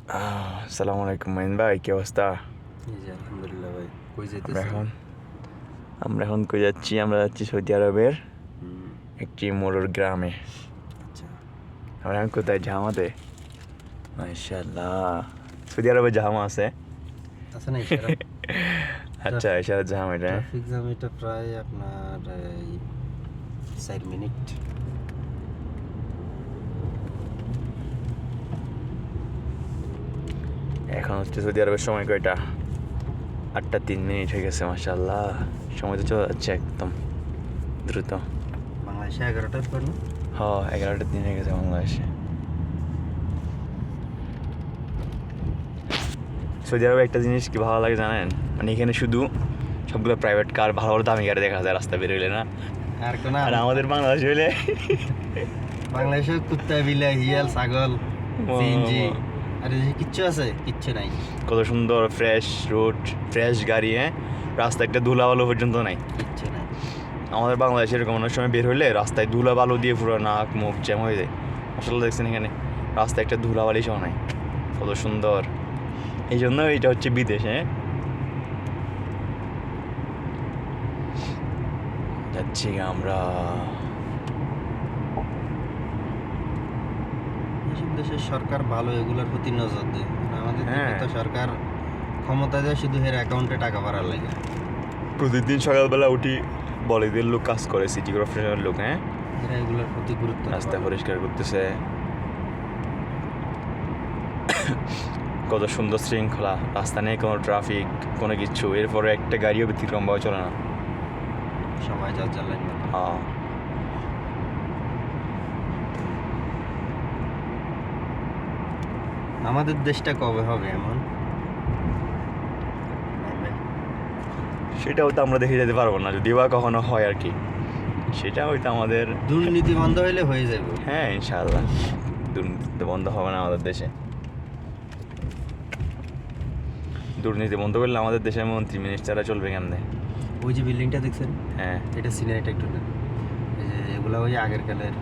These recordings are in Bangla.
আসসালামু আলাইকুম মাইন ভাই, কি অবস্থা? এই যে আলহামদুলিল্লাহ ভাই। কই আমরা যাইতেছেন? এখন আমরা এখন কই যাচ্ছি? আমরা যাচ্ছি সৌদি আরবের হুম, একটি মোড়র গ্রামে। আচ্ছা আমরা এখন কোথায়? জামাতে। মাশাআল্লাহ, সৌদি আরবে জামা আছে। আছে না ইশারা? আচ্ছা, এছাড়া জামা এটা। ট্রাফিক জ্যাম এটা প্রায় আপনার 4 মিনিট। এখন হচ্ছে সৌদি আরবের সময় কয়টা? 8টা 3 মিনিট হয়ে গেছে। মাশাআল্লাহ, সময় তো চলে যাচ্ছে একদম দ্রুত। বাংলাদেশে 11টার পর না? 11টা 3 হয়ে গেছে বাংলাদেশে। সৌদি আরবে একটা জিনিস কি ভালো লাগে জানেন? মানে এখানে শুধু সবগুলো প্রাইভেট কার, ভালো ভালো দামি গাড়ি দেখা যায় রাস্তা বের হইলে না। আর কোন আর আমাদের বাংলাদেশ হইলে বাংলাদেশে কুত্তা বিলাই হিয়াল ছাগল সিএনজি আর এই যে কিচ্ছু আছে? কিচ্ছু নাই। কত সুন্দর ফ্রেশ রোড, ফ্রেশ গাড়ি, রাস্তায় একটা ধুলা বালু পর্যন্ত নাই। কিচ্ছু নাই। আমাদের বাংলাদেশে এরকম অনেক সময় বের হইলে রাস্তায় ধুলা বালু দিয়ে পুরো নাক মুখ জ্যাম হয়ে যায়। আসলে দেখছেন এখানে রাস্তায় একটা ধুলা বালি সহ নাই। কত সুন্দর। এই জন্য এটা হচ্ছে বিদেশ। যাচ্ছি আমরা। এসব দেশের সরকার ভালো, এগুলোর প্রতি নজর দেয়। আর আমাদের দেশে তো সরকার ক্ষমতা দেয় শুধু এর অ্যাকাউন্টে টাকা ভরার লাগে। প্রতিদিন সকালবেলা উঠি, বলিদের লোক কাজ করে, সিটি কর্পোরেশনের লোক। এরা এগুলোর প্রতি গুরুত্ব দেয় রাস্তা না। পরিষ্কার করতেছে। কত সুন্দর শৃঙ্খলা, রাস্তা নেই কোনো ট্রাফিক, কোনো কিছু। এরপরে একটা গাড়িও ব্যতিক্রমভাবে চলে না। সবাই যার যার লাইন মতো। হ্যাঁ, আমাদের দেশটা কবে হবে এমন? সেটা হয়তো আমরা দেখে যেতে পারবো না, যদি বা কখনো হয় আর কি। সেটা হয়তো আমাদের। দুর্নীতি বন্ধ হইলে হয়ে যাবে। হ্যাঁ, ইনশাআল্লাহ দুর্নীতি বন্ধ হবে না আমাদের দেশে। দুর্নীতি বন্ধ করলে আমাদের দেশের মন্ত্রী মিনিস্টাররা চলবে কেমনে? ওই যে বিল্ডিংটা দেখছেন, হ্যাঁ, এটা সিনারিটা একটু নেন। এই যে এগুলা ওই আগের কালের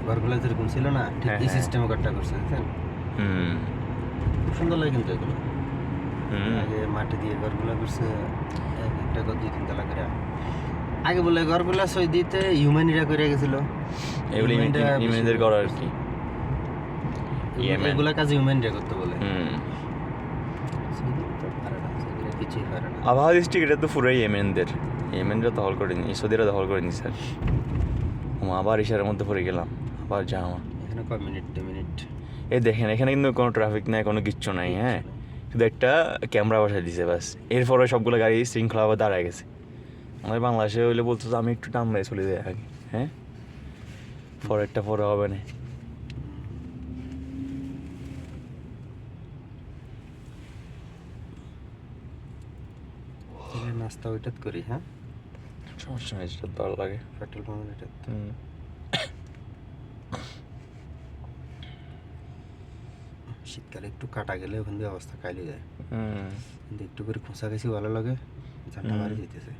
ঘরগুলো যেরকম ছিল না, ঠিক হ্যাঁ, এই হ্যাঁ। সিস্টেমে ঘরটা করছে, দেখছেন? হুম খুব সুন্দর লাগে কিন্তু এগুলো। হুম আগে মাটি দিয়ে ঘরগুলো করছে, একটা ঘর 2-3 তলা করে। আগে বলে ঘরগুলো সৌদিতে ইউম্যানিরা করে গেছিল। এগুলি ইমেনদের করা আর কি। ইয়েমেন। এগুলা কাজ ইউম্যানিরা করতে বলে। হুম সৌদিরা তো পারে না, সৌদিরা কিছুই পারে না। আবহাওয়া ডিস্ট্রিক্ট, এটা তো পুরোই ইয়েমেনরা দখল করে নি, সৌদিরা দখল করে নিছে। আবার ইশারের মধ্যে পড়ে গেলাম, আবার জামা। এখানে কয় মিনিট? 2 মিনিট। এই দেখেন, এখানে কিন্তু কোনো ট্রাফিক নাই, কোনো কিচ্ছু নাই। হ্যাঁ, শুধু একটা ক্যামেরা বসাই দিছে ব্যাস। এরপরে সবগুলো গাড়ি শৃঙ্খলাভাবে দাঁড়ায় গেছে। আমাদের বাংলাদেশে হইলে বলতো যে আমি একটু টান মেরে চলে যাই আগে। হ্যাঁ, পরেরটা পরে হবে না। তাহলে নাস্তা ওইটাত করি, হ্যাঁ? সমস্যা নেই, যেটা ভালো লাগে। পেট্রোল পাম্পের এটাত। হুম শীতকালে একটু কাটা গেলে ওখান দিয়ে অবস্থা কাইলে যায়, হুম কিন্তু একটু করে খোঁচা গেছি ভালো লাগে। ঝান্ডা বাড়ি যেতেছে।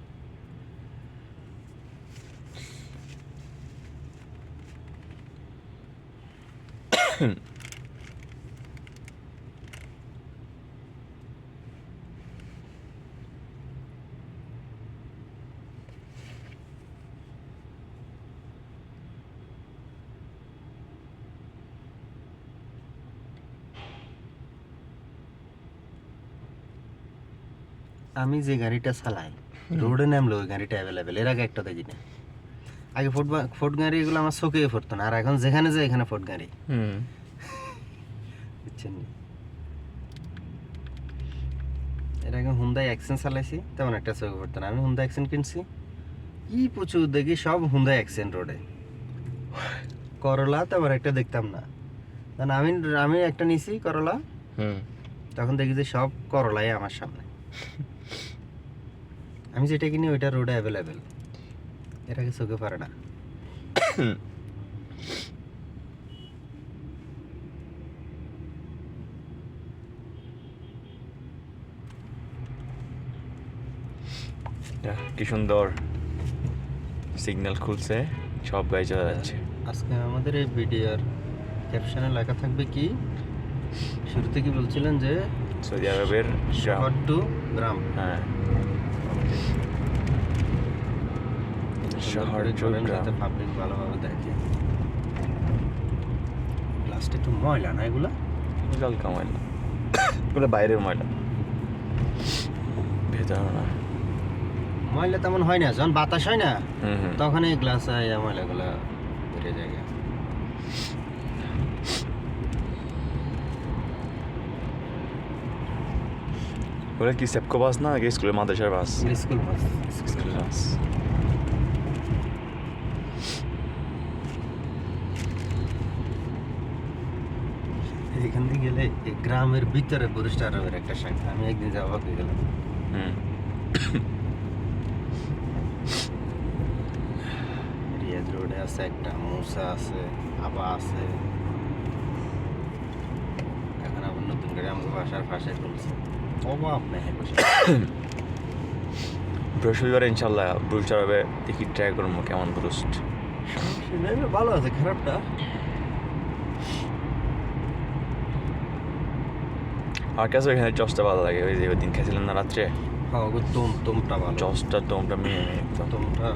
আমি যে গাড়িটা চালাই, রোডে নামলে ওই গাড়িটা অ্যাভেলেবেল। এর আগে একটা দেখি না। আগে ফোর্ড গাড়ি এগুলো আমার চোখে পড়তো না, আর এখন যেখানে যায় এখানে ফোর্ড গাড়ি, হুম বুঝছেন? এর আগে হুন্দাই অ্যাকসেন্ট চালাইছি, তেমন একটা চোখে পড়তো না। আমি হুন্দাই অ্যাকসেন্ট কিনছি, কি প্রচুর দেখি সব হুন্দাই অ্যাকসেন্ট রোডে। করলা তেমন একটা দেখতাম না। কারণ আমি একটা নিছি করলা, হুম তখন দেখি যে সব করলাই আমার সামনে। আমি যেটা কিনি ওইটা রোডে অ্যাভেলেবেল, এর আগে চোখে পড়ে না। কি সুন্দর সিগন্যাল খুলছে, সব গাড়ি চলে যাচ্ছে। আজকে আমাদের এই ভিডিওর ক্যাপশনে লেখা থাকবে কি, শুরুতে কি বলছিলেন যে সৌদি আরবের শহর টু গ্রাম? হ্যাঁ, শহর টু গ্রাম। যাতে পাবলিক ভালোভাবে দেখে। লাস্টে একটু ময়লা না এগুলা? হালকা ময়লা, এগুলো বাইরের ময়লা, ভেতর না। ময়লা তেমন হয় না, যখন বাতাস হয় না হুম হুম। তখন এই গ্লাস ময়লাগুলা বেড়ে যায়। ওগুলো কি সেপকো বাস না নাকি স্কুলের মাদ্রাসার বাস? School bus. স্কুলের বাস। এখান থেকে গেলে এই গ্রামের ভিতরে বুরিশ আরবের একটা শাখা, আমি একদিন যাওয়া হয়ে গেলাম। হুম। রিয়াজ রোডে আছে একটা, মুসা আছে, আবা আছে, এখন আবার নতুন করে আমাকে বাসার পাশে খুলছে। অভাব নেই বসে। বৃহস্পতিবার ইনশাল্লাহ ব্রুজ চালাবে, দেখি ট্রাই করবো কেমন ব্রুস্ট। ভালো আছে, খারাপটা আমার কাছে ওইখানে চসটা ভালো লাগে, ওই যে ওই দিন খেয়েছিলেন না রাত্রে, হ্যাঁ ওগুলো তোমটা ভালো। চসটা টোমটা মেয়ে একদম। তোমটা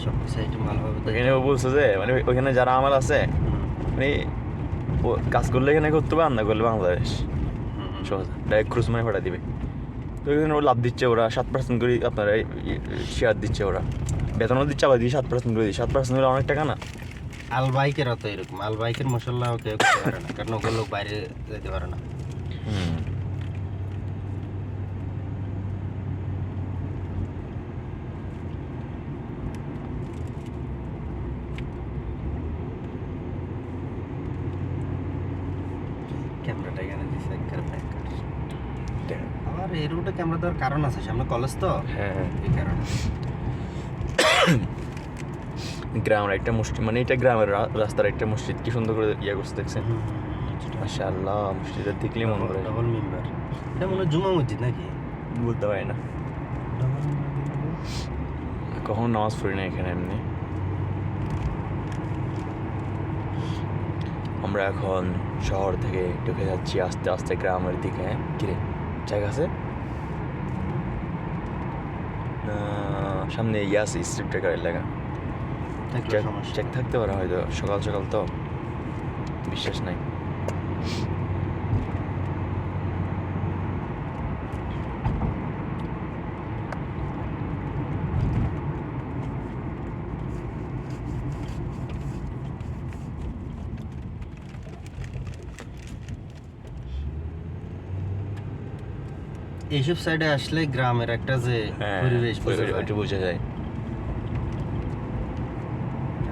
সব কিছু আইটেম ভালোভাবে ওইখানে ও বলছে যে মানে ওইখানে যারা আমার আছে মানে ও কাজ করলে এখানে করতে হবে, না করলে বাংলাদেশ সহজ ডাইরেক্ট ক্রুজ মানে ফাটা দিবে। তো ওইখানে ও লাভ দিচ্ছে, ওরা 7% করে আপনার শেয়ার দিচ্ছে, ওরা বেতনও দিচ্ছে, আবার দিয়ে 7% করে দিচ্ছে। 7% হলে অনেক টাকা না? আল বাইকের অত এরকম, আল বাইকের মশলা কেউ করতে পারে না, কারণ ওগুলো লোক বাইরে যেতে পারে না। হুম। ক্যামেরাটা এখানে দিছে একবার ব্যাকআপ। আবার এই রুটে ক্যামেরা দেওয়ার কারণ আছে, সামনে কলেজ তো, হ্যাঁ, এই কারণে। গ্রামের একটা মসজিদ, মানে এটা গ্রামের রাস্তার একটা মসজিদ, কি সুন্দর করে ইয়ে করছে দেখছেন? মাশাআল্লাহ, মসজিদটা দেখলে মন করে। ডবল মেম্বার, এটা মনে হয় জুমা মসজিদ নাকি? বলতে পারি না, কখন নামাজ পড়ি না এখানে এমনি। আমরা এখন শহর থেকে ঢুকে যাচ্ছি আস্তে আস্তে গ্রামের দিকে। কিরে জায়গা আছে সামনে, ইয়ে আছে স্ট্রিপ ট্রেকারের লেখা, চেক থাকতে পারে হয়তো, সকাল সকাল তো বিশ্বাস নাই। এইসব সাইডে আসলে গ্রামের একটা যে পরিবেশ ওইটা বোঝা যায়।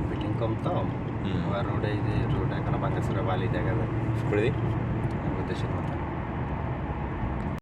বিল্ডিং কম তো, আর রোডে যে রোড এখনো ভাঙাচোরা বালি দেখা যায় করে দিই আমাদের দেশের মতো।